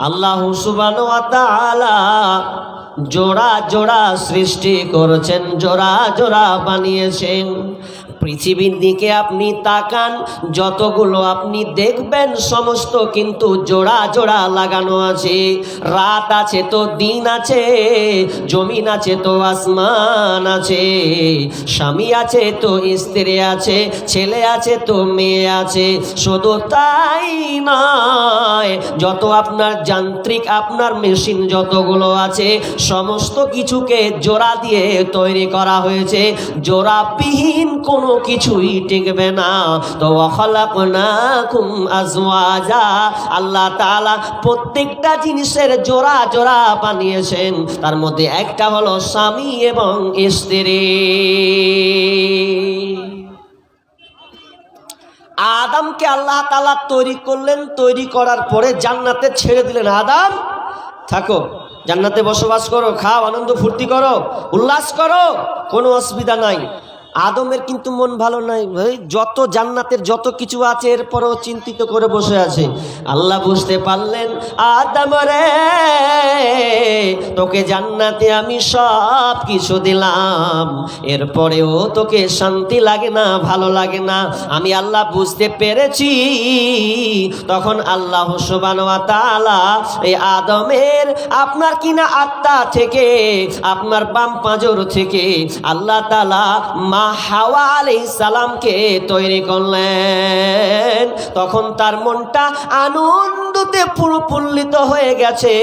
আল্লাহ সুবহানাহু ওয়া তাআলা জোড়া জোড়া সৃষ্টি করেছেন, জোড়া জোড়া বানিয়েছেন। পৃথিবীর দিকে আপনি তাকান, যতগুলো আপনি দেখবেন সমস্ত কিন্তু জোড়া জোড়া লাগানো আছে। রাত আছে তো দিন আছে, জমিন আছে তো আসমান আছে, স্বামী আছে তো স্ত্রী আছে, ছেলে আছে তো মেয়ে আছে। শুধু তাই নয়, যত আপনার যান্ত্রিক আপনার মেশিন যতগুলো আছে সমস্ত কিছুকে জোড়া দিয়ে তৈরি করা হয়েছে। জোড়াবিহীন কোনো কিছুই টিকবে না। তো খালাকনাকুম আজওয়াজা, আল্লাহ তাআলা প্রত্যেকটা জিনিসের জোড়া জোড়া বানিয়েছেন। তার মধ্যে একটা হলো স্বামী এবং স্ত্রী। আদমকে আল্লাহ তাআলা তৈরি করলেন, তৈরি করার পরে জান্নাতে ছেড়ে দিলেন, আদম থাকো, জান্নাতে বসবাস করো, খাও, আনন্দ ফুর্তি করো, উল্লাস করো, কোনো অসুবিধা নাই। আদমের কিন্তু মন ভালো নাই ভাই, যত জান্নাতের যত কিছু আছে এরপরেও চিন্তিত করে বসে আছে। আল্লাহ বুঝতে পারলেন, আদম রে, তোকে জান্নাতে আমি সব কিছু দিলাম, এরপরেও তোকে শান্তি লাগে না, ভালো লাগে না। আমি আল্লাহ বুঝতে পেরেছি। তখন আল্লাহ সুবহানাহু ওয়া তাআলা এই আদমের আপনার কিনা আত্মা থেকে, আপনার বাম পাঁজর থেকে আল্লাহ তাআলা মা হাওয়া আলাইহিস সালামকে তৈরি করলেন। তখন তার মনটা আনন্দতে প্রফুল্লিত হয়ে গেছে,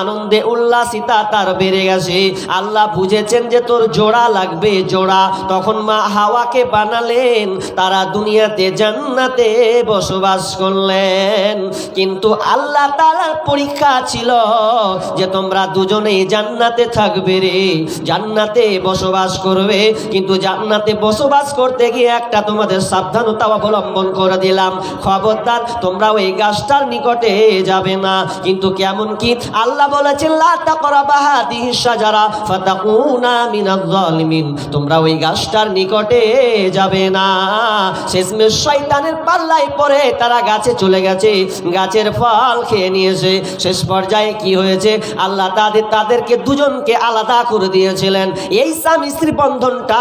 আনন্দে উল্লাসিতা তার বেড়ে গেছে। আল্লাহ বুঝেছেন যে তোর জোড়া লাগবে, জোড়া। তখন মা হাওয়াকে বানালেন, তারা দুনিয়াতে জান্নাতে বসবাস করলেন। কিন্তু আল্লাহ তাআলার পরীক্ষা ছিল যে তোমরা দুজনেই জান্নাতে থাকবে রে, জান্নাতে বসবাস করবে। কিন্তু জান্নাতে বসবাস করতে গিয়ে একটা তোমাদের সাবধানতা অবলম্বন করে দিলাম, খবরদার তোমরা ওই গাছটার নিকটে যাবে না। কিন্তু কেমন কি? আল্লাহ বলেছেন লা তাকরাবা হাদিহিশ শাজারা ফাতাকুনা মিনাজ জালিমিন, তোমরা ওই গাছটার নিকটে যাবে না। শেষমেশ শয়তানের পাল্লায় পড়ে তারা গাছে চলে গেছে, গাছের ফল খেয়ে নিয়েছে। শেষ পর্যায়ে কি হয়েছে? আল্লাহ তাদেরকে দুজনকে আলাদা করে দিয়েছিলেন। এই স্বামী স্ত্রী বন্ধনটা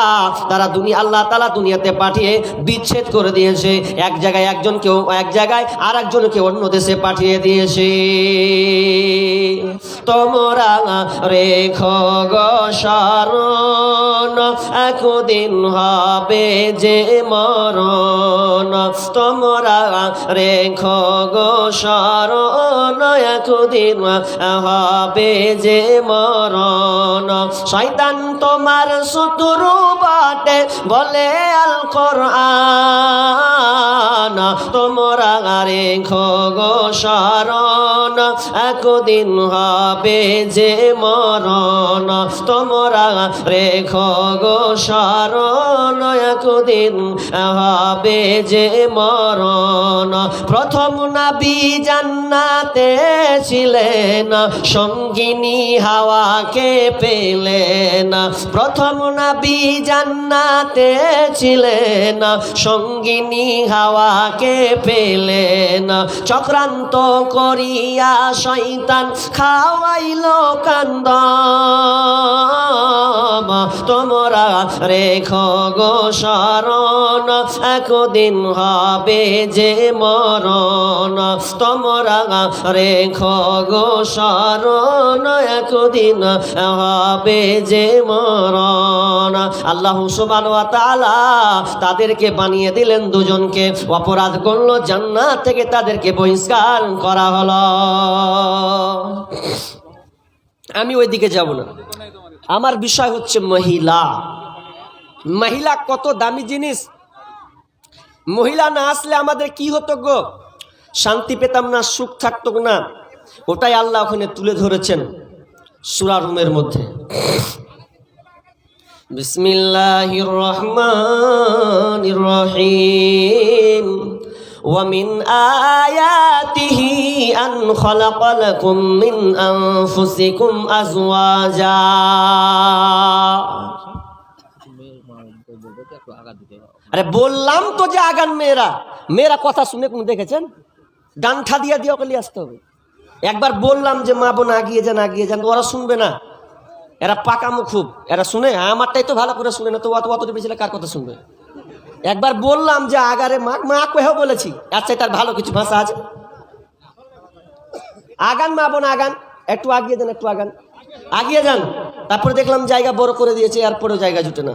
তারা আল্লাহ তাআলা দুনিয়াতে পাঠিয়ে বিচ্ছেদ করে দিয়েছে। এক জায়গায় একজনকে এক জায়গায়, আর একজনকে অন্য দেশে পাঠিয়ে দিয়েছে। তোমরা রেখো গো শরণ, একদিন হবে যে মরণ। তোমরা রেখো গো শরণ, একদিন হবে যে মরণ। শয়তান তোমার শত্রু বটে বলে আল কোরআন, তোমরা রেখো গো শরণ, একদিন হবে যে মরণ। তোমরা রেখো গো শরণ, একদিন হবে যে মরণ। প্রথম নবী জান্নাতে ছিলেন, সঙ্গিনী হাওয়াকে পেলেন। প্রথম নবী জান্নাতে ছিলেন, সঙ্গিনী হাওয়াকে পেলেন। চক্রান্ত করিয়া শয়তান খাওয়াইল কান্দম, তোমরা রেখো গো শরণ, একদিন হবে যে মরণ। তোমরা রেখো গো শরণ, একদিন হবে যে মরণ। আল্লাহ সুবহানাহু ওয়া তাআলা তাদেরকে বানিয়ে দিলেন দুজনকে। অপরাধ করলো, জান্নাত থেকে তাদেরকে বহিষ্কার করা হলো। আমি ওইদিকে যাব না, আমার বিষয় হচ্ছে মহিলা। মহিলা কত দামি জিনিস। মহিলা না আসলে আমাদের কি হতো গো? শান্তি পেতাম না, সুখ থাকতো না। ওটাই আল্লাহ ওখানে তুলে ধরেছেন সূরা রুমের মধ্যে। বিসমিল্লাহির রহমানির রহিম। ومن آياته أن خلق لكم من أنفسكم أزواجا। আরে বললাম তো যে আগান মেয়েরা কথা শুনে কোন দেখেছেন? ডান্ঠা দিয়ে দিয়ে ওকে নিয়ে আসতে হবে। একবার বললাম যে মা বোন আগিয়ে যান, ওরা শুনবে না, এরা পাকামো খুব, এরা শুনে আমারটাই তো ভালো করে শুনে না, তো অত বেশি কার কথা শুনবে। একবার বললাম যে আগারে মা কহেও বলেছি, আচ্ছা তার ভালো কিছু ভাষা আছে, আগান মা বোন আগান, একটু আগিয়ে যান। তারপরে দেখলাম জায়গা বড় করে দিয়েছে, এরপরেও জায়গা জুটে না।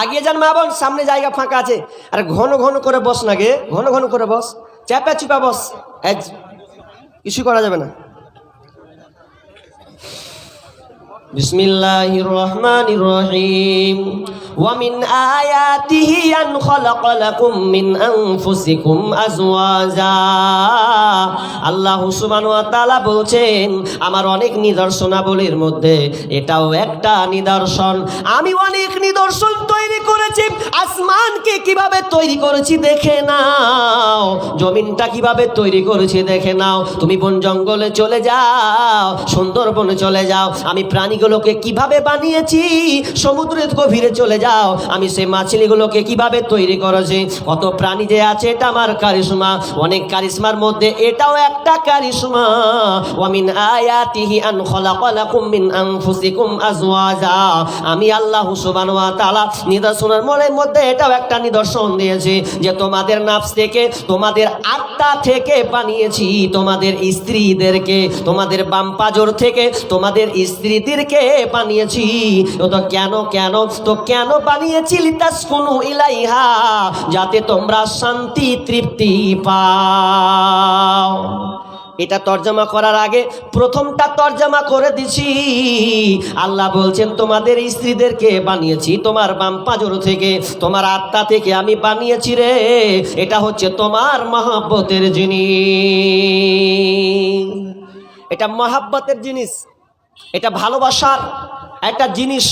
আগিয়ে যান মা বোন, সামনে জায়গা ফাঁকা আছে। আরে ঘন ঘন করে বস না গে, ঘন ঘন করে বস, চাপা চুপা বস, কিছু করা যাবে না। বিসমিল্লাহির রহমানির রহিম। ওয়া মিন আয়াতিহি আন খালাকা লাকুম মিন আনফুসিকুম আজওয়াজা। আল্লাহ সুবহানাহু ওয়া তাআলা বলছেন, আমার অনেক নিদর্শনাবলীর মধ্যে এটাও একটা নিদর্শন। আমি অনেক নিদর্শন তৈরি করেছি। আসমানকে কিভাবে তৈরি করেছি দেখে নাও, জমিনটা কিভাবে তৈরি করেছি দেখে নাও। তুমি বন জঙ্গলে চলে যাও, সুন্দরবনে চলে যাও, আমি প্রাণীগুলোকে কিভাবে বানিয়েছি। সমুদ্রের গভীরে চলে যাও, আমি সেই মাছলিগুলোকে কিভাবে তৈরি করেছি। কত প্রাণী যে আছে, এটা আমার কারিশমা। অনেক কারিশমার মধ্যে এটাও একটা কারিশমা। ওয়া মিন আয়াতিহি আন খালাকা লাকুম মিন আনফুসিকুম আজওয়াজা। আমি আল্লাহ সুবহানাহু ওয়া তাআলা নিদর্শনের মধ্যে এটাও একটা নিদর্শন দিয়েছি যে তোমাদের নাফস থেকে, তোমাদের আত্মা থেকে বানিয়েছি তোমাদের স্ত্রীদেরকে, তোমাদের বাম পাজর থেকে তোমাদের স্ত্রীদেরকে বানিয়েছি। তো কেন বানিয়েছি? লিতাসকুনু ইলাইহা, যাতে তোমরা শান্তি তৃপ্তি পাও। এটা তর্জমা করার আগে প্রথমটা তর্জমা করে দিছি। আল্লাহ বলছেন তোমাদের স্ত্রীদেরকে বানিয়েছি তোমার বাম পাজর থেকে, তোমার আত্মা থেকে আমি বানিয়েছি রে। এটা হচ্ছে তোমার মহব্বতের জিনিস, এটা মহব্বতের জিনিস, এটা ভালোবাসার একটা জিনিস।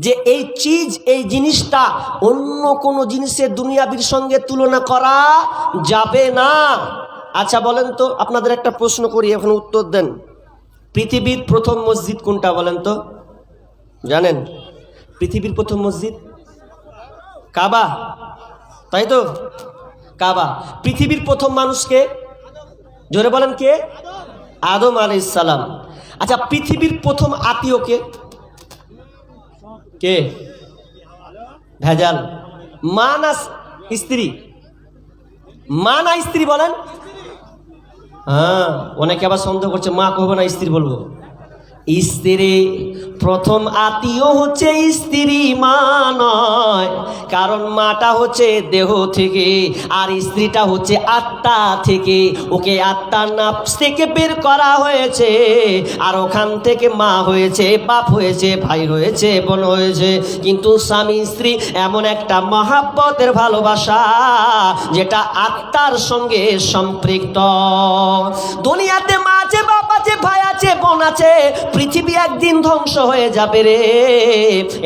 যে এই জিনিসটা অন্য কোনো জিনিসের দুনিয়াবির সঙ্গে তুলনা করা যাবে না। আচ্ছা বলেন তো, আপনাদের একটা প্রশ্ন করি, এখন উত্তর দেন। পৃথিবীর প্রথম মসজিদ কোনটা বলেন তো? জানেন? পৃথিবীর প্রথম মসজিদ কাবা, তাই তো? কাবা। পৃথিবীর প্রথম মানুষকে জোরে বলেন কে? আদম আলাইহিস সালাম। আচ্ছা, পৃথিবীর প্রথম আত্মীয়কে কে? ভেজাল। মা না স্ত্রী? মা না স্ত্রী বলেন? হ্যাঁ, অনেকে আবার সন্দেহ করছে মা কহবো না স্ত্রী বলবো। স্ত্রী প্রথম আত্মীয় হচ্ছে স্ত্রী, মা নয়। কারণ মাটা হচ্ছে দেহ থেকে আর স্ত্রীটা হচ্ছে আত্মা থেকে। ওকে আত্মার নাফস থেকে বের করা হয়েছে, আর ওখান থেকে মা হয়েছে, বাপ হয়েছে, ভাই হয়েছে, বোন হয়েছে। কিন্তু স্বামী স্ত্রী এমন একটা মহাব্বতের ভালোবাসা যেটা আত্মার সঙ্গে সম্পৃক্ত। দুনিয়াতে মা আছে, বাপ আছে, ভাই আছে, বোন আছে। পৃথিবী একদিন ধ্বংস হয়ে যাবে রে,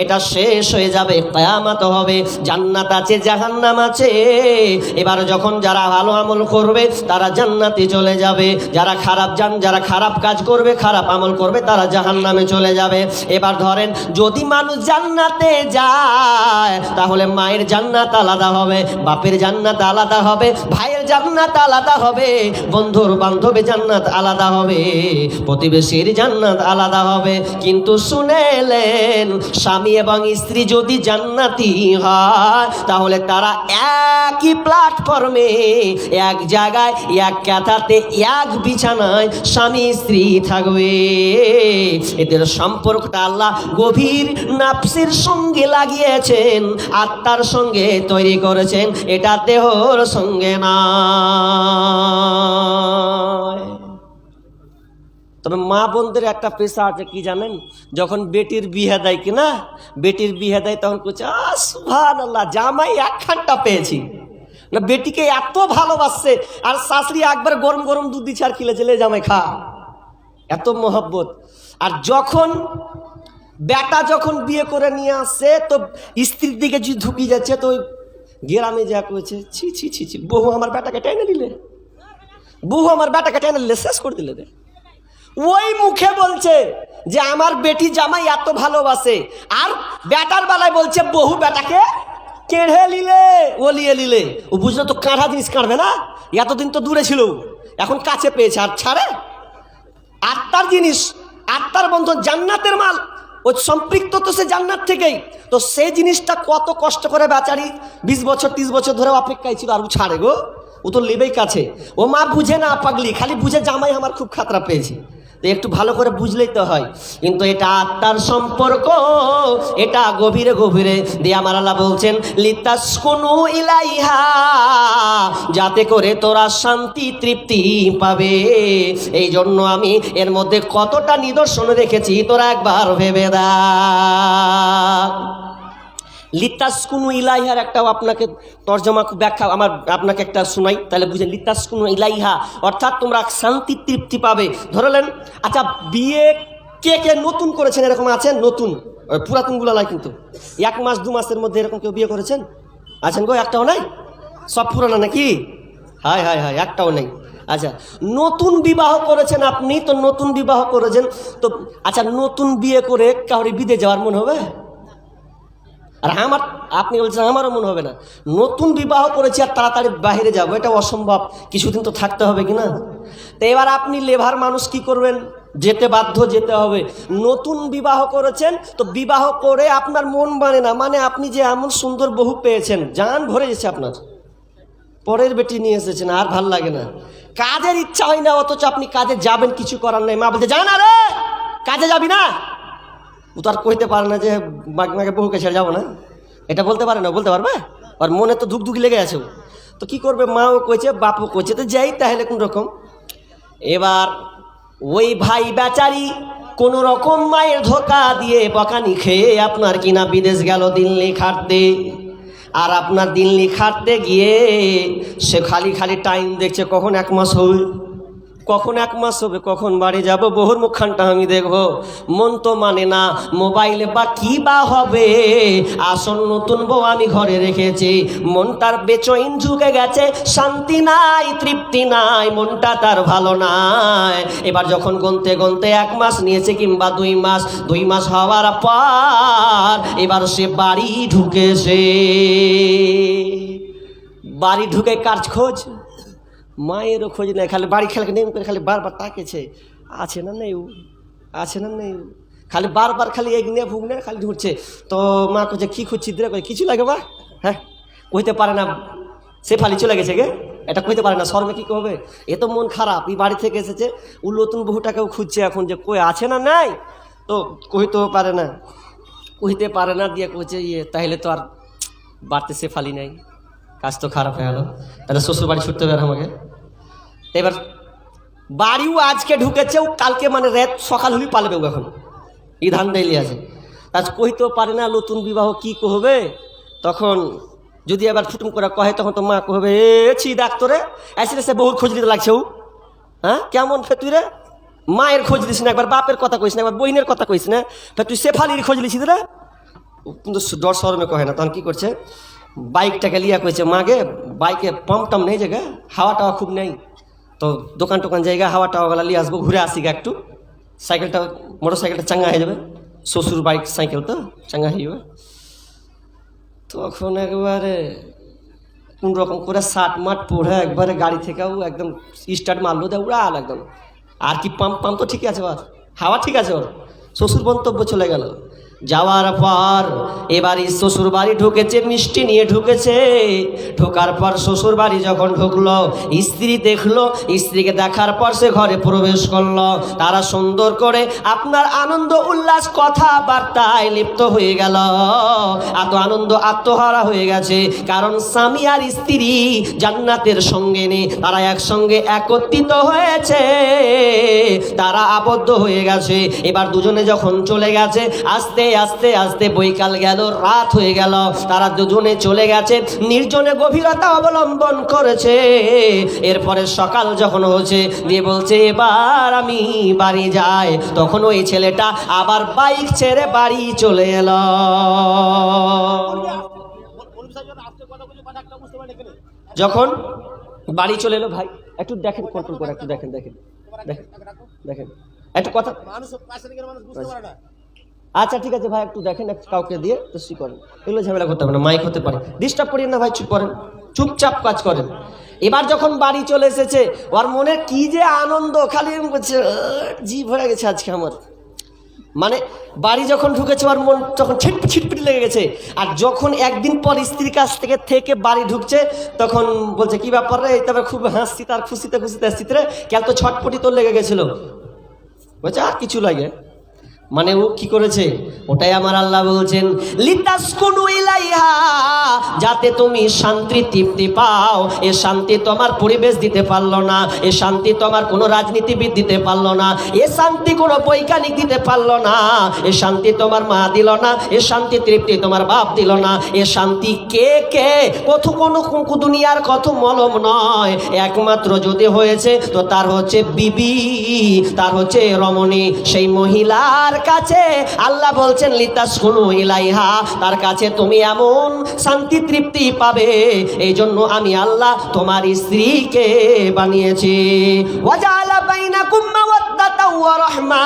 এটা শেষ হয়ে যাবে, কিয়ামত হবে। জান্নাত আছে, জাহান্নাম আছে। এবার যখন যারা ভালো আমল করবে তারা জান্নাতে চলে যাবে, যারা খারাপ কাজ করবে, খারাপ আমল করবে, তারা জাহান্নামে চলে যাবে। এবার ধরেন যদি মানুষ জান্নাতে যায়, তাহলে মায়ের জান্নাত আলাদা হবে, বাপের জান্নাত আলাদা হবে, ভাইয়ের জান্নাত আলাদা হবে, বন্ধুর বান্ধবের জান্নাত আলাদা হবে, প্রতিবেশীর জান্নাত আলাদা হবে। কিন্তু শুনেলেন, স্বামী এবং স্ত্রী যদি জান্নাতি হয়, তাহলে তারা একই প্ল্যাটফর্মে, এক জায়গায়, এক কাঁথাতে, এক বিছানায় স্বামী স্ত্রী থাকবে। এদের সম্পর্কটা আল্লাহ গভীর নাফসের সঙ্গে লাগিয়েছেন, আত্মার সঙ্গে তৈরি করেছেন, এটা দেহর সঙ্গে না। তবে মা বোনদের একটা পেশা আছে, কি জানেন? যখন বেটির বিয়ে দেয় কিনা, বেটির বিয়ে দেয়, তখন বলছে সুবহানাল্লাহ, জামাই একখানটা পেয়েছি না। বেটিকে এত ভালোবাসছে, আর শাশুড়ি একবার গরম গরম দুধ দিচ্ছে আর খিলে চলে, জামাই খা, এত মহব্বত। আর যখন বেটা যখন বিয়ে করে নিয়ে আসছে, তো স্ত্রীর দিকে যদি ঢুকি যাচ্ছে, তো গ্রামে যা করেছে, ছি ছি ছি ছি, বহু আমার বেটাকে টেনে দিলে, বহু আমার বেটাকে টেনে দিলে, শেষ করে দিলে রে। ওই মুখে বলছে যে আমার বেটি জামাই এত ভালোবাসে, আর বেটার বেলায় বলছে বহু বেটাকে কেড়ে নিলে, ওলিয়ে নিলে। ও বুঝলো তো কাঁড়া জিনিস কাঁড়বে না, এতদিন তো দূরে ছিল, এখন কাছে পেয়েছে আর ছাড়ে? আত্মার জিনিস, আত্মার বন্ধন, জান্নাতের মাল, ওই সম্পৃক্ত তো সে জান্নাত থেকেই। তো সেই জিনিসটা কত কষ্ট করে বেচারি 20 বছর 30 বছর ধরে অপেক্ষায় ছিল, আর ও ছাড়ে গো, ও তো লেবেই কাছে। ও মা বুঝে না পাগলি, খালি বুঝে জামাই আমার খুব খাতরা পেয়েছে। তো একটু ভালো করে বুঝলেই তো হয়। কিন্তু এটা আত্মার সম্পর্ক, এটা গভীরে গভীরে দিয়ে আমার আল্লাহ বলছেন লিতাসকুনু ইলাইহা, যাতে করে তোরা শান্তি তৃপ্তি পাবে। এই জন্য আমি এর মধ্যে কতটা নিদর্শন রেখেছি তোরা একবার ভেবে দেখ। লিতাসকুনু ইলাইহার একটা আপনাকে তর্জমা ব্যাখ্যা আমার আপনাকে একটা শোনাই, তাহলে বুঝেন। লিতাসকুনু ইলাইহা অর্থাৎ তোমরা শান্তি তৃপ্তি পাবে। ধরলেন, আচ্ছা বিয়ে কে কে নতুন করেছেন এরকম আছেন? নতুন, পুরাতনগুলো নয় কিন্তু। 1 মাস 2 মাসের মধ্যে এরকম কেউ বিয়ে করেছেন? আছেন গো? একটাও নাই? সব পুরানো নাকি? হায় হায় হায়, একটাও নেই। আচ্ছা, নতুন বিবাহ করেছেন আপনি, তো নতুন বিবাহ করেছেন তো আচ্ছা, নতুন বিয়ে করে কাউরে বিদে যাওয়ার মনে হবে? আর আমার, আপনি বলছেন আমারও মনে হবে না। নতুন বিবাহ করেছি আর তাড়াতাড়ি বাইরে যাবো, এটা অসম্ভব, কিছুদিন তো থাকতে হবে কিনা। তো এবার আপনি লেভার মানুষ কি করবেন? যেতে বাধ্য, যেতে হবে। নতুন বিবাহ করেছেন তো বিবাহ করে আপনার মন মানে না, মানে আপনি যে এমন সুন্দর বহু পেয়েছেন, জান ভরে গেছে আপনার, পরের বেটি নিয়ে এসেছেন, আর ভাল লাগে না, কাজের ইচ্ছা হয় না, অথচ আপনি কাজে যাবেন, কিছু করার নেই। মা বলতে, জান আরে কাজে যাবি না? ও তো আর কইতে পারে না যে মাকে বহুকে ছেড়ে যাবো না, এটা বলতে পারে না। বলতে পারবে? আর মনে তো ধুকধুকি লেগে আছে। তো কি করবে? মাও কইছে, বাপও কইছে, তো যাই তাহলে কোন রকম। এবার ওই ভাই বেচারি কোন রকম মায়ের ধোকা দিয়ে বকানি খেয়ে আপনার কিনা বিদেশ গেল দিল্লি খাটতে। আর আপনার দিল্লি খাটতে গিয়ে সে খালি খালি টাইম দেখছে, কখন 1 মাস হবে, কখন 1 মাস হবে, কখন বাড়ি যাব, বহুর মুখখানটা আমি দেখবো। মন তো মানে না, মোবাইলে বা কি বা হবে, আসল নতুন বউ আমি ঘরে রেখেছি। মন তার বেচইন ঝুঁকে গেছে, শান্তি নাই, তৃপ্তি নাই, মনটা তার ভালো নাই। এবার যখন গনতে গনতে 1 মাস নিয়েছে কিংবা 2 মাস হওয়ার পর এবার সে বাড়ি ঢুকেছে। বাড়ি ঢুকে কার খোঁজ? মায়েরও খোঁজ নেই, খালি বাড়ি খেলাকে নেম করে খালি বারবার তাকেছে, আছে না নেই, আছে না নেই, খালি বারবার খালি এগনে ভুগনে খালি ঢুকছে। তো মা কোচে কী খুঁজছি দিলে, কিছু লাগে বা? হ্যাঁ, কইতে পারে না, সে ফালি চলে গেছে গে, এটা কইতে পারে না, শর্মে কী করবে? এ তো মন খারাপ, এই বাড়ি থেকে এসেছে, ও নতুন বহুটাকেও খুঁজছে এখন যে কই আছে না নাই, তো কইতেও পারে না, কইতে পারে না, দিয়ে কইছে তাহলে তো আর বাড়তে সে ফালি নাই, কাজ তো খারাপ হয়ে গেল, তাহলে শ্বশুর বাড়ি ছুটতে হবে আমাকে। এবার বাড়িও আজকে ঢুকেছে, ও কালকে মানে রাত সকাল হলেই পালবে, ও এখন এই ধান ডাইলি আছে, আজ কইতেও পারে না নতুন বিবাহ কি কহবে। তখন যদি এবার ফুটুম করে কহে, তখন তো মা কহবে, ছি ডাক্তরে আসলে সে বহুর খোঁজ দিতে লাগছে। ও হ্যাঁ, কেমন ফে তুই রে, মায়ের খোঁজ দিস না, একবার বাপের কথা কইস না, একবার বইনের কথা কইস না, তুই শেফালির খোঁজ লিছিস রে। কিন্তু ডর শরমে কহে না, তখন কি করছে, বাইকটাকে লিয়া কইছে, মাগে বাইকে পাম্প টাম নেই জায়গা, হাওয়া টাওয়া খুব নেই, তো দোকান টোকান জায়গা হাওয়া টাওয়াগুলা নিয়ে আসবো, ঘুরে আসি গা একটু, সাইকেলটা মোটর সাইকেলটা চাঙ্গা হয়ে যাবে, শ্বশুর বাইক সাইকেল তো চাঙ্গা হয়ে যাবে। তখন একবারে কোন রকম করে শার্ট মাট পরে একবারে গাড়ি থেকেও একদম স্টার্ট মারলো, দেয় উড়াল একদম। আর কি পাম্প পাম্প তো ঠিকই আছে, ওর হাওয়া ঠিক আছে, ওর শ্বশুর মন্তব্য চলে গেল। যাওয়ার পর এবার শ্বশুর বাড়ি ঢুকেছে, মিষ্টি নিয়ে ঢুকেছে। ঢোকার পর শ্বশুর বাড়ি যখন ঢুকলো, স্ত্রী দেখলো, স্ত্রীকে দেখার পর সে ঘরে প্রবেশ করলো। তারা সুন্দর করে আপনার আনন্দ উল্লাস কথাবার্তায় লিপ্ত হয়ে গেল। এত আনন্দ আত্মহারা হয়ে গেছে, কারণ স্বামী আর স্ত্রী জান্নাতের সঙ্গে নেই, তারা একসঙ্গে একত্রিত হয়েছে, তারা আবদ্ধ হয়ে গেছে। এবার দুজনে যখন চলে গেছে, আস্তে আস্তে আস্তে বৈকাল গেল, রাত হয়ে গেল, তারা দুজনে চলে গেছে, নির্জনে গভীরতা অবলম্বন করেছে। এরপরে সকাল যখন হচ্ছে, দিয়ে বলছে এবার আমি বাড়ি যাই, তখন ওই ছেলেটা আবার বাইক ছেড়ে বাড়ি চলে এলো। যখন বাড়ি চলে এলো, ভাই একটু দেখেন, কন্ট্রোল করে একটু দেখেন, দেখেন দেখেন দেখেন একটু কথা, আচ্ছা ঠিক আছে ভাই, একটু দেখেন, একটু কাউকে দিয়ে তো করেন, এগুলো ঝামেলা করতে হবে না, মাইক হতে পারে, ডিস্টার্ব করিয়েন না ভাই, চুপ করেন, চুপচাপ কাজ করেন। এবার যখন বাড়ি চলে এসেছে, ওর মনে কি যে আনন্দ, খালি বলছে জিভ হয়ে গেছে আজকে আমার। মানে বাড়ি যখন ঢুকেছে ওর মন তখন ছিটপিট লেগে গেছে। আর যখন একদিন পর স্ত্রীর কাছ থেকে বাড়ি ঢুকছে, তখন বলছে কি ব্যাপার রে, তারপরে খুব হাসছি, তার খুশিতে হাসছিতে রে, কেন তো ছটপটি তোর লেগে গেছিল। বলছে আর কিছু লাগে, মানে ও কি করেছে, ওটাই আমার আল্লাহ বলছেন লিতাসকুনু ইলাইহা, যাতে তুমি শান্তি তৃপ্তি পাও। এ শান্তি তোমার পরিবেশ দিতে পারলো না, এ শান্তি তোমার কোনো রাজনীতিবিদ দিতে পারলো না, এ শান্তি কোনো বৈজ্ঞানিক দিতে পারলো না, এ শান্তি তোমার মা দিল না, এ শান্তি তৃপ্তি তোমার বাপ দিল না। এ শান্তি কে কত কোনো দুনিয়ার কত মলম নয়, একমাত্র যদি হয়েছে তো তার হচ্ছে বিবি, তার হচ্ছে রমণী। সেই মহিলার কাছে আল্লাহ বলছেন লিতাসকুনু ইলাইহা, তার কাছে তুমি এমন শান্তি তৃপ্তি পাবে। এই জন্য আমি আল্লাহ তোমার স্ত্রীকে বানিয়েছি। ওয়াজালা বাইনাকুম মাওয়াদ্দাতাও ওয়া রাহমা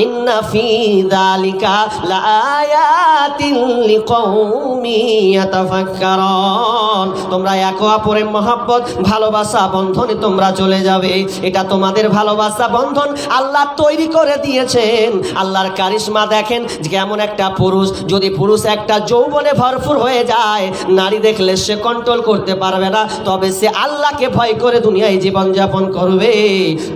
ইন্না ফি যালিকা লাআয়াতিন লিকওমি ইয়াতাফাক্কারুন। তোমরা একে অপরের মহব্বত ভালোবাসা বন্ধনে তোমরা চলে যাবে, এটা তোমাদের ভালোবাসা বন্ধন আল্লাহ তৈরি করে দিয়েছেন। আল্লাহর কারিশমা দেখেন, যেমন একটা পুরুষ, যদি পুরুষ একটা যৌবনে ভরপুর হয়ে যায়, নারী দেখলে সে কন্ট্রোল করতে পারবে না, তবে সে আল্লাহকে ভয় করে দুনিয়ায় জীবনযাপন করবে,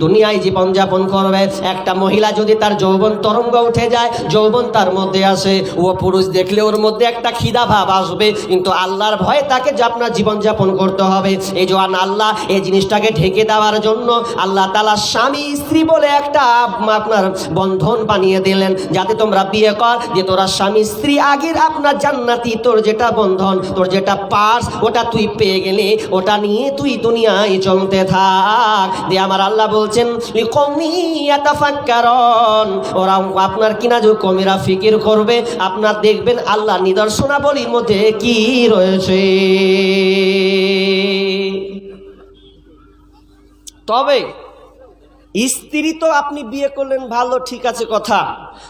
দুনিয়ায় জীবনযাপন করবে। একটা মহিলা যদি তার যৌবন তরঙ্গ উঠে যায়, যৌবন তার মধ্যে আসে, ও পুরুষ দেখলে ওর মধ্যে একটা খিদা ভাব আসবে, কিন্তু আল্লাহর ভয়ে তাকে যে আপনার জীবনযাপন করতে হবে। এই জন্য আল্লাহ এই জিনিসটাকে ঢেকে দেওয়ার জন্য আল্লাহ তাআলা স্বামী স্ত্রী বলে একটা আপনার বন্ধন বানিয়ে দিলেন, যাতে তোমরা বিয়ে কর, যে তোরা স্বামী স্ত্রী আগের আপনার জান্নাতি, তোর যেটা বন্ধন, তোর যেটা পার্স, ওটা তুই পেয়ে গেলে ওটা নিয়ে তুই দুনিয়ায় চলতে থাক। দিয়ে আমার আল্লাহ বলছেন লিকওমি ইয়াতাফাক্কারুন, ওরা আপনার কিনা যে কমিরা ফিকির করবে, আপনার দেখবেন আল্লাহ নিদর্শনাবলীর মধ্যে কি রয়েছে। তবে স্ত্রী তো আপনি বিয়ে করলেন ভালো, ঠিক আছে কথা,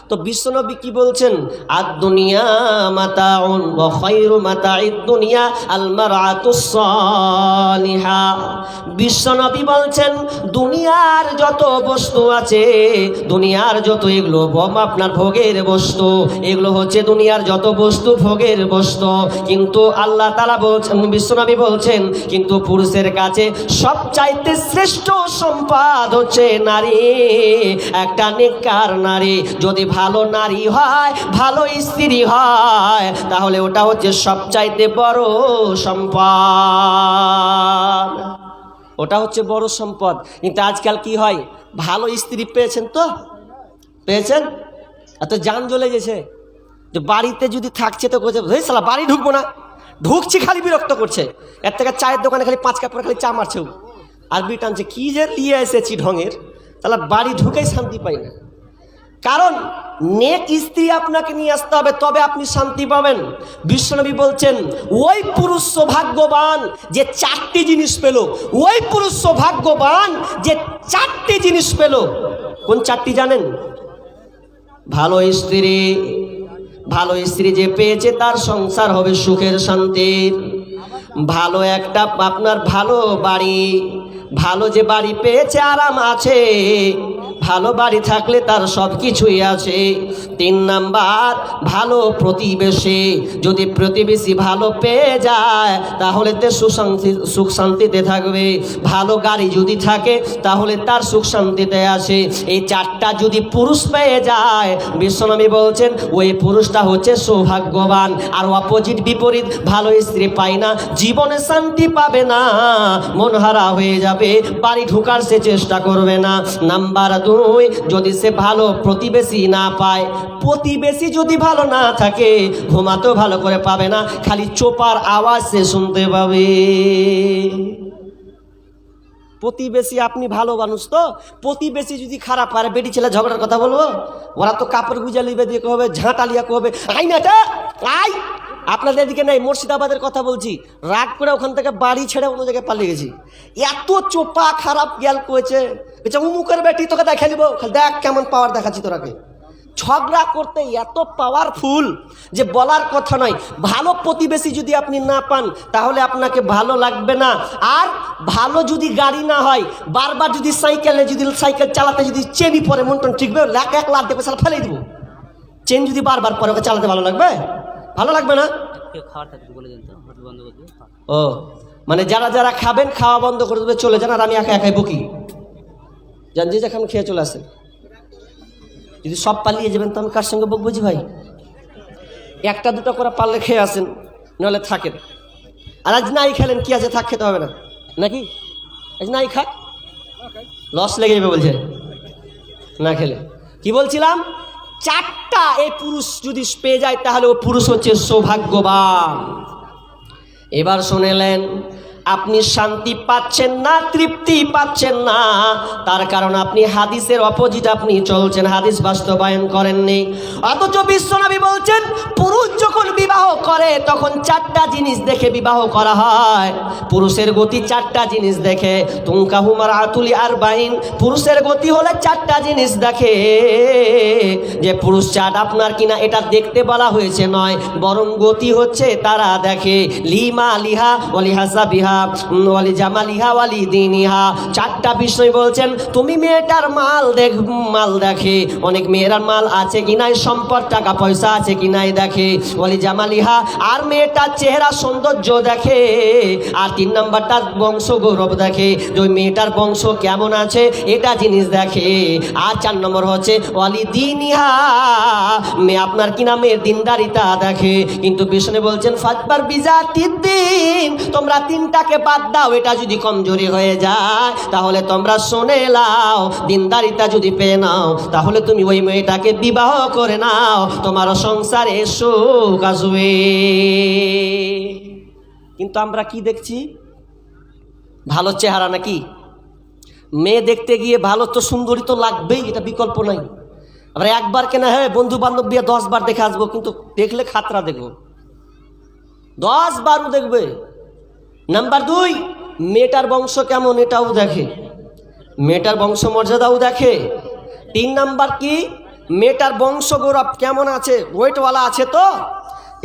তো বিশ্বনবী কি বলছেন, আদ দুনিয়া মাতাউন ওয়া খায়রু মাতাইদ দুনিয়া আল মারআতুস সালিহা। বিশ্বনবী বলছেন দুনিয়ার যত বস্তু আছে, দুনিয়ার যত এগুলো আপনার ভোগের বস্তু, এগুলো হচ্ছে দুনিয়ার যত বস্তু ভোগের বস্তু, কিন্তু আল্লাহ তাআলা বলছেন, বিশ্বনবী বলছেন, কিন্তু পুরুষের কাছে সবচাইতে শ্রেষ্ঠ সম্পদ হচ্ছে নারী, একটা নেককার নারী। যদি ভালো নারী হয়, ভালো স্ত্রী হয়, তাহলে ওটা হচ্ছে সবচাইতে বড় সম্পদ, ওটা হচ্ছে বড় সম্পদ। কিন্তু আজকাল কি হয়, ভালো স্ত্রী পেয়েছেন তো পেয়েছেন, এত জান জ্বলে গেছে যে বাড়িতে যদি থাকছে তো বলছে শালা বাড়ি ঢুকবো না, ঢুকছি খালি বিরক্ত করছে, এর থেকে চায়ের দোকানে খালি 5 কাপ করে খালি চা মারছে, আর বি টানছে কি যে নিয়ে এসেছি ঢঙের, তাহলে বাড়ি ঢুকেই শান্তি পাই না। কারণ নেক স্ত্রী আপনাকে নিয়ে আসতে হবে, তবে আপনি শান্তি পাবেন। বিশ্বনবী বলছেন ওই পুরুষ সৌভাগ্যবান যে 4টি জিনিস পেল, ওই পুরুষ সৌভাগ্যবান যে 4টি জিনিস পেল। কোন 4টি জানেন? ভালো স্ত্রী, ভালো স্ত্রী যে পেয়েছে তার সংসার হবে সুখের শান্তির। ভালো একটা আপনার ভালো বাড়ি, ভালো যে বাড়ি পেয়েছে আরাম আছে, ভালো বাড়ি থাকলে তার সব কিছুই আছে। 3 নাম্বার ভালো প্রতিবেশী, যদি প্রতিবেশী ভালো পেয়ে যায় তাহলে তে সুখ শান্তিতে থাকবে। ভালো গাড়ি যদি থাকে তাহলে তার সুখ শান্তিতে আসে। এই 4টা যদি পুরুষ পেয়ে যায়, বিশ্বনবী বলছেন ওই পুরুষটা হচ্ছে সৌভাগ্যবান। আর অপোজিট বিপরীত, ভালো স্ত্রী পায় না, জীবনে শান্তি পাবে না, মনহারা হয়ে যাবে, বাড়ি ঢোকার সে চেষ্টা করবে না। নাম্বার 2, যদি সে ভালো প্রতিবেশী না পায়, প্রতিবেশী যদি ভালো না থাকে, ঘুমাতেও ভালো করে পাবে না, খালি চোপার আওয়াজ সে শুনতে পাবে। প্রতিবেশী আপনি ভালো মানুষ তো, প্রতিবেশী যদি খারাপ পারে, বেটি ছেলে ঝগড়ার কথা বলবো, ওরা তো কাপড় গুজা লিবে দিয়ে কবে, ঝাঁটা লিয়া কবে আইনাটা আই। আপনাদের দিকে নেই, মুর্শিদাবাদের কথা বলছি, রাগ করে ওখান থেকে বাড়ি ছেড়ে অন্য জায়গায় পালিয়ে গেছি। এত চোপা খারাপ জ্ঞান করেছে, উমুকের বেটি তোকে দেখে নিব, দেখ কেমন পাওয়ার দেখাচ্ছি তোরাকে। ঝগড়া করতে এত পাওয়ারফুল যে বলার কথা নয়। ভালো প্রতিবেশী যদি আপনি না পান তাহলে আপনাকে ভালো লাগবে না। আর ভালো যদি গাড়ি না হয়, বারবার যদি সাইকেল চালাতে যদি চেনই পরে মন টন ঠিকবে, এক লাখ দেবে সালা ফেলে দিব। চেন যদি বারবার পরে ওকে চালাতে ভালো লাগবে? ভালো লাগবে না। ও মানে যারা যারা খাবেন খাওয়া বন্ধ করে দেবে, চলে যান, আর আমি একা একাই বকি যান, যে যেখানে খেয়ে চলে আসেন। যদি সব পালিয়ে যাবেন তো আমি কার সঙ্গে বকবো? জি ভাই, একটা দুটো করে পারলে খেয়ে আসেন, নাহলে থাকেন। আর আজ নাই খেলেন কি আছে, থাক, খেতে হবে না নাকি? আজ নাই খাক, লস লেগে যাবে বলছে না খেলে। কি বলছিলাম? চারটা এই পুরুষ যদি পেয়ে যায় তাহলে ও পুরুষ হচ্ছে সৌভাগ্যবান। এবার শুনেলেন, আপনি শান্তি পাচ্ছেন না, তৃপ্তি পাচ্ছেন না, তার কারণ আপনি হাদিসের অপোজিট আপনি চলছেন, হাদিস বাস্তবায়ন করেননি। অথচ বিশ্বনবী বলছেন পুরুষ যখন বিবাহ করে তখন চারটা জিনিস দেখে বিবাহ করা হয়। পুরুষের গতি চারটা জিনিস দেখে। তুনকাহু মারআতুলি আরবাইন, পুরুষের গতি হলে চারটা জিনিস দেখে। যে পুরুষ চাট আপনার কিনা এটা দেখতে বলা হয়েছে নয়, বরং গতি হচ্ছে তারা দেখে। লিমা লিহা ওয়ালিহাসা বিহা ওয়ালি জামালিহা ওয়ালি দিনিহা, চারটা বিষয় বলছেন। তুমি মেয়েটার মাল দেখে, অনেক মেয়েরার মাল আছে কি নাই, সম্পদ টাকা পয়সা আছে কি নাই দেখে। ওয়ালি জামালিহা, আর মেয়েটার চেহারা সৌন্দর্য দেখে। আর 3 নাম্বারটা বংশ গৌরব দেখে, যে ওই মেয়েটার বংশ কেমন আছে এটা জিনিস দেখে। আর 4 নম্বর হচ্ছে ওয়ালি দিনিহা, মেয়ে আপনার কিনা মেয়ের দিনদারিতা দেখে। কিন্তু বিষ্ণু বলছেন ফাতবার বিজাতিদ দিন, তোমরা তিনটাকে বাদ দাও, এটা যদি কমজোরি হয়ে যায় তাহলে তোমরা শুনে লাও, দিনদারিতা যদি পেয়ে নাও তাহলে তুমি ওই মেয়েটাকে বিবাহ করে নাও, তোমার সংসারে সুখ আসবে। কিন্তু আমরা কি দেখছি? ভালো চেহারা নাকি? মেয়ে দেখতে গিয়ে ভালো তো সুন্দরী তো লাগবেই, এটা বিকল্প নাই। আমরা একবার কেনা হ্যাঁ বন্ধু বান্ধব বিয়ে 10 বার দেখে আসবো, কিন্তু দেখলে খাতরা দেখবো, 10 বারও দেখবে। নাম্বার 2, মেয়েটার বংশ কেমন এটাও দেখে, মেয়েটার বংশ মর্যাদাও দেখে। 3 নাম্বার কি, মেয়েটার বংশ গৌরব কেমন আছে, ওয়েটওয়ালা আছে তো,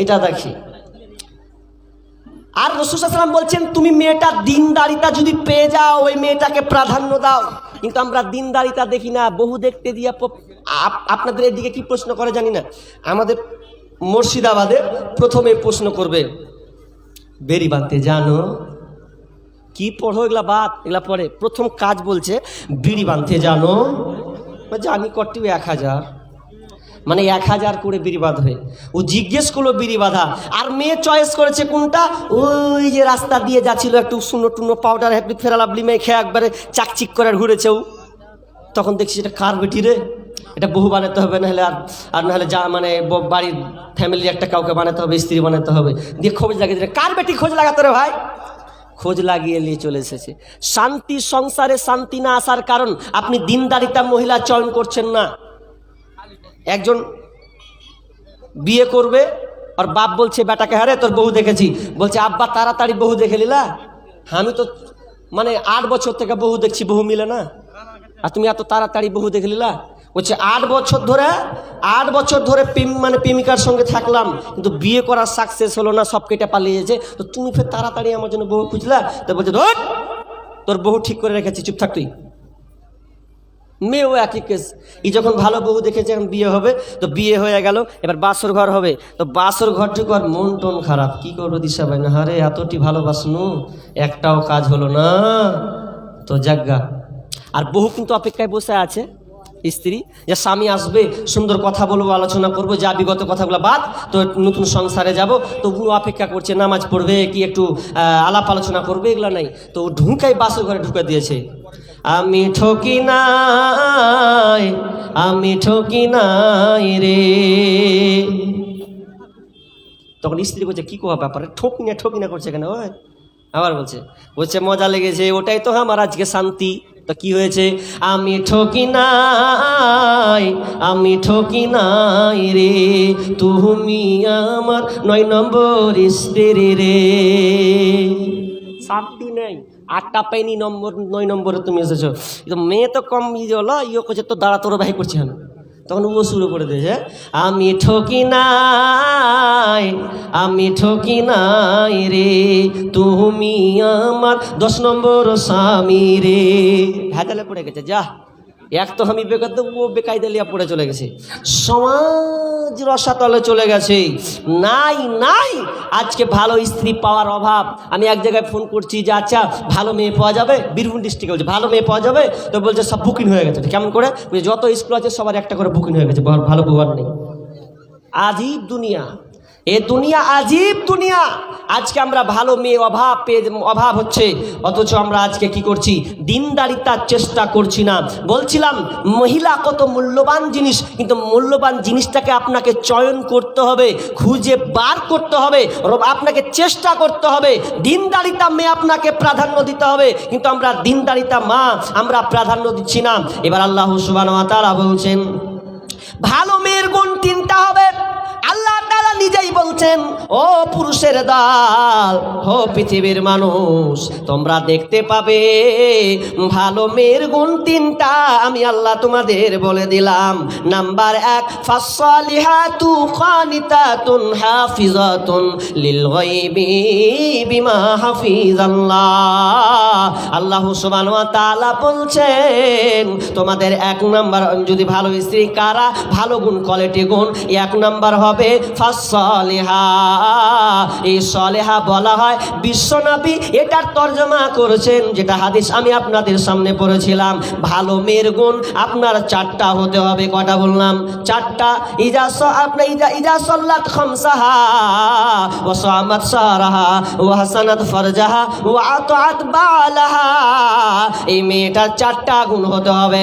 এটা দেখে। আর রাসূল সাল্লাল্লাহু আলাইহি ওয়াসাল্লাম বলছেন তুমি মেয়েটার দিনদারিতা যদি পেয়ে যাও ওই মেয়েটাকে প্রাধান্য দাও। কিন্তু আমরা দিনদারিতা দেখি না, বহু দেখতে দিয়ে। আপনাদের এদিকে কি প্রশ্ন করে জানি না, আমাদের মুর্শিদাবাদে প্রথমে প্রশ্ন করবে বেরি বাঁধতে জানো? কি পড়ো এগুলা বাদ, এগুলা পরে প্রথম কাজ বলছে বিড়ি বাঁধতে জানো? জানি কটি 1000, মানে 1000 করে বিড়ি বাঁধবে। ও জিজ্ঞেস করলো বিড়ি বাঁধা, আর মেয়ে চয়েস করেছে কোনটা? ওই যে রাস্তা দিয়ে যাচ্ছিল, একটু শুনো টুনো পাউডার হ্যাপি ফেরালাবলি মেয়ে খেয়ে একবারে চাকচিক করে ঘুরেছে ও। তখন দেখছি এটা কার বেটি রে, এটা বহু বানাতে হবে, নাহলে আর নাহলে যা মানে বাড়ির ফ্যামিলি একটা কাউকে বানাতে হবে, স্ত্রী বানাতে হবে। দিয়ে খোঁজ লাগিয়ে দিলে, কার বেটি খোঁজ লাগাতে রে ভাই? খোঁজ লাগিয়ে নিয়ে চলে এসেছে। শান্তি সংসারে শান্তি না আসার কারণ আপনি দিনদারিতা মহিলা চয়ন করছেন না। একজন বিয়ে করবে আর বাপ বলছে বেটাকে, হ্যাঁ রে তোর বহু দেখেছি, বলছে আব্বা তাড়াতাড়ি বহু দেখে নিলা, আমি তো মানে 8 বছর থেকে বহু দেখছি, বহু মিলে না, আর তুমি এত তাড়াতাড়ি বহু দেখে নিলা। বলছে 8 বছর ধরে মানে প্রেমিকার সঙ্গে থাকলাম, কিন্তু বিয়ে করার সাকসেস হলো না, সব কেটে পালিয়েছে, তো তুমি ফের তাড়াতাড়ি আমার জন্য বহু খুঁজলা? তো বলছে ধর তোর বহু ঠিক করে রেখেছি, চুপ থাক তুই। মেয়েও একই কেস, ই যখন ভালো বহু দেখেছে এখন বিয়ে হবে, তো বিয়ে হয়ে গেল, এবার বাসর ঘর হবে, তো বাসর ঘরটুকু আর মন টন খারাপ, কি করবো দিশা পাই না, হারে এতটি ভালোবাসনু একটাও কাজ হলো না, তো জাগা। আর বহু কিন্তু অপেক্ষায় বসে আছে স্ত্রী, যে স্বামী আসবে, সুন্দর কথা বলবো, আলোচনা করবো, যা বিগত কথাগুলো বাদ, তো নতুন সংসারে যাব, তো অপেক্ষা করছে, নামাজ পড়বে কি একটু আলাপ আলোচনা করবে, এগুলো নাই, তো ঢুকাই বাসর ঘরে ঢুকে দিয়েছে। আমি ঠকি নাই রে। তখন স্ত্রী বলছে কি কোয়া ব্যাপারে, ঠকি না করছে কেন? ওই আবার বলছে মজা লেগেছে, ওটাই তো আমার আজকে শান্তি। তো কি হয়েছে? আমি ঠকি নাই রে, তুমি আমার 9 নম্বর স্ত্রী রে। শান্তি নেই, 8টা পাইনি, 9 নম্বরে তুমি এসেছো। মেয়ে তো কম ইয়ে হলো, ইয়ে করছে তো দাঁড়া তোর ভাই করছে, আমি তখন ও শুরু করে দিয়েছে, আমি ঠকি নাই রে, তুমি আমার 10 নম্বর স্বামী রে। ভেজালে পড়ে গেছে, যা এক তো আমি বেকার, ও বেকায়দালিয়া পড়ে চলে গেছে, সমাজ রসাতলে চলে গেছে। নাই আজকে ভালো স্ত্রী পাওয়ার অভাব। আমি এক জায়গায় ফোন করছি যে আচ্ছা ভালো মেয়ে পাওয়া যাবে, বীরভূম ডিস্ট্রিক্টে বলছে ভালো মেয়ে পাওয়া যাবে, তো বলছে সব বুকিং হয়ে গেছে। কেমন করে? যত স্কুল আছে সবার একটা করে বুকিং হয়ে গেছে, ভালো বউ নেই। আজীব দুনিয়া, এ দুনিয়া আজীব দুনিয়া। আজকে আমরা ভালো মেয়ে অভাব হচ্ছে, অথচ আমরা আজকে কি করছি? দিনদারিতার চেষ্টা করছি না। বলছিলাম মহিলা কত মূল্যবান জিনিস, কিন্তু মূল্যবান জিনিসটাকে আপনাকে চয়ন করতে হবে, খুঁজে বার করতে হবে, আপনাকে চেষ্টা করতে হবে। দিনদারিতা মেয়ে আপনাকে প্রাধান্য দিতে হবে, কিন্তু আমরা দিনদারিতা মা আমরা প্রাধান্য দিচ্ছি না। এবার আল্লাহ সুবহানাহু ওয়া তাআলা বলছেন ভালো মেয়ের গুণ 3টা হবে। আল্লাহ তাআলা নিজেই বলছেন, ও পুরুষের দল, ও পৃথিবীর মানুষ, তোমরা দেখতে পাবে ভালো মেয়ের গুণ 3টা। আমি আল্লাহ তোমাদের বলে দিলাম। নাম্বার 1, ফাসসালিহাতু কানিতাতুন হাফিজাতুন লিল গায়বি বিমা হাফিজাল্লাহ। আল্লাহ সুবহানাহু ওয়া তাআলা বলছেন তোমাদের 1 নাম্বার যদি ভালো স্ত্রী কারা, ভালো গুণ কোয়ালিটি গুণ, 1 নাম্বার হবে ফাসসালিহা। এই সালেহা বলা হয় বিশ্বনবী এটার তরজমা করেছেন, যেটা হাদিস আমি আপনাদের সামনে পড়েছিলাম। ভালো মেয়ের গুণ আপনার 4টা হতে হবে। কটা বললাম? 4টা। ইজা সাল্লাত খামসাহা ওয়া সামাত সারাহা ওয়া হাসানাত ফারজাহা ওয়া আতাআত বালাহা। এই মেয়েটার 4টা গুণ হতে হবে।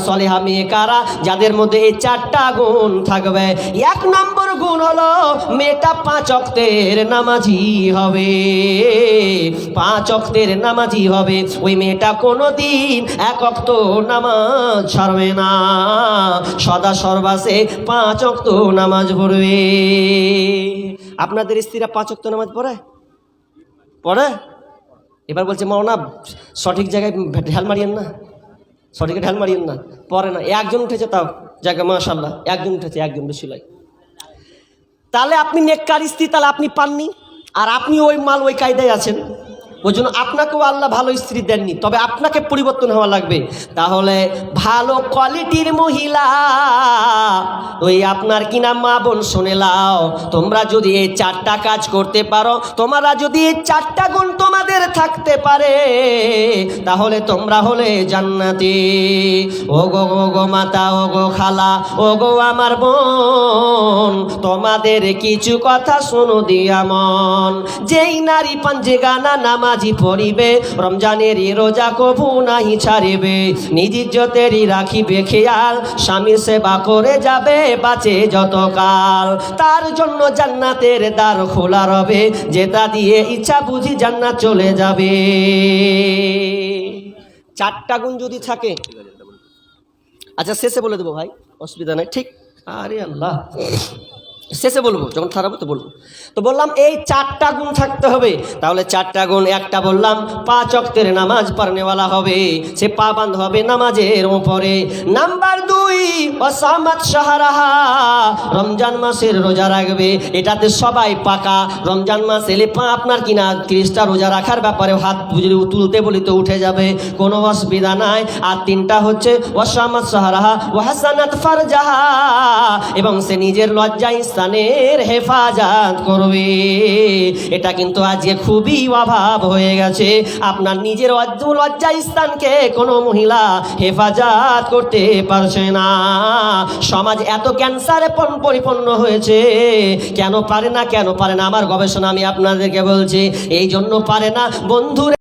সালেহা মেয়ে কারা? যাদের মধ্যে এই 4টা গুণ থাকবে। 1 নম্বর গুণ হলো মেয়েটা 5 ওয়াক্তের নামাজি হবে। 5 ওয়াক্তের নামাজি হবে। ওই মেয়েটা কোনোদিন 1 ওয়াক্ত নামাজ ছাড়বে না, সদা সর্বাসে 5 ওয়াক্ত নামাজ পড়বে। আপনাদের স্ত্রীরা 5 ওয়াক্ত নামাজ পড়ে? এবার বলছে মাওলানা সঠিক জায়গায় ঢাল মারিয়েন না, সঠিক ঢাল মারিয়েন না, পড়ে না। 1জন উঠেছে, তাও জায়গা মাশাআল্লাহ, 1জন উঠেছে, 1জন বেশি লাই। তাহলে আপনি নেককার স্ত্রী তাহলে আপনি পাননি, আর আপনি ওই মাল ওই কায়দায় আছেন। ওই জন্য আপনাকেও আল্লাহ ভালো স্ত্রী দেননি, তবে আপনাকে পরিবর্তন হওয়া লাগবে। তাহলে ভালো কোয়ালিটির মহিলা ওই আপনার কিনা মা বোন শুনে লাও, তোমরা যদি এই 4টা কাজ করতে পারো, তোমরা যদি এই 4টা গুণ তোমাদের থাকতে পারে, তাহলে তোমরা হলে জান্নাতি। ও গো মাতা, ও গো খালা, ও গো আমার বোন, তোমাদের কিছু কথা শোনো দিয়া মন। যেই নারী পাঞ্জেগানা নামাজি পড়িবে, রমজানের রোজা কভু নাহি ছাড়িবে, নিজ ইজ্জতেরই রাখিবে খেয়াল, স্বামীর সেবা করে যাবে বাঁচে যতকাল, তার জন্য জান্নাতের দ্বার খোলা রবে, যেটা দিয়ে ইচ্ছা বুঝি জান্নাত চলে যাবে। 4টা গুণ যদি থাকে, আচ্ছা শেষে বলে দেবো ভাই, অসুবিধা নাই, ঠিক? আরে আল্লাহ, শেষে বলবো, যখন খারাপ তো বলবো। তো বললাম এই 4টা গুণ থাকতে হবে। তাহলে 4টা গুণ, একটা বললাম 5 ওয়াক্তের নামাজ পড়নেওয়ালা হবে, সে পাবন্দ হবে নামাজের উপরে। নাম্বার 2, ওয়াসামাত শাহরাহা, রমজান মাসের রোজা রাখবে। এটাতে সবাই পাকা। রমজান মাস এলে আপনার কিনা 30টা রোজা রাখার ব্যাপারে হাত তুলতে বলি তো উঠে যাবে, কোনো অসুবিধা নাই। আর 3টা হচ্ছে ওয়াসামাত শাহরাহা ওয়া হাসানাত ফারজাহা, এবং সে নিজের লজ্জা স্থানের হেফাজত করবে। এটা কিন্তু আজকে খুবই অভাব হয়ে গেছে। আপনার নিজের লজ্জা স্থানকে কোনো মহিলা হেফাজত করতে পারছে না। সমাজ এত ক্যান্সারে পরিপূর্ণ হয়েছে। কেন পারে না? আমার গবেষণা আমি আপনাদেরকে বলছি, এই জন্য পারে না বন্ধুরা।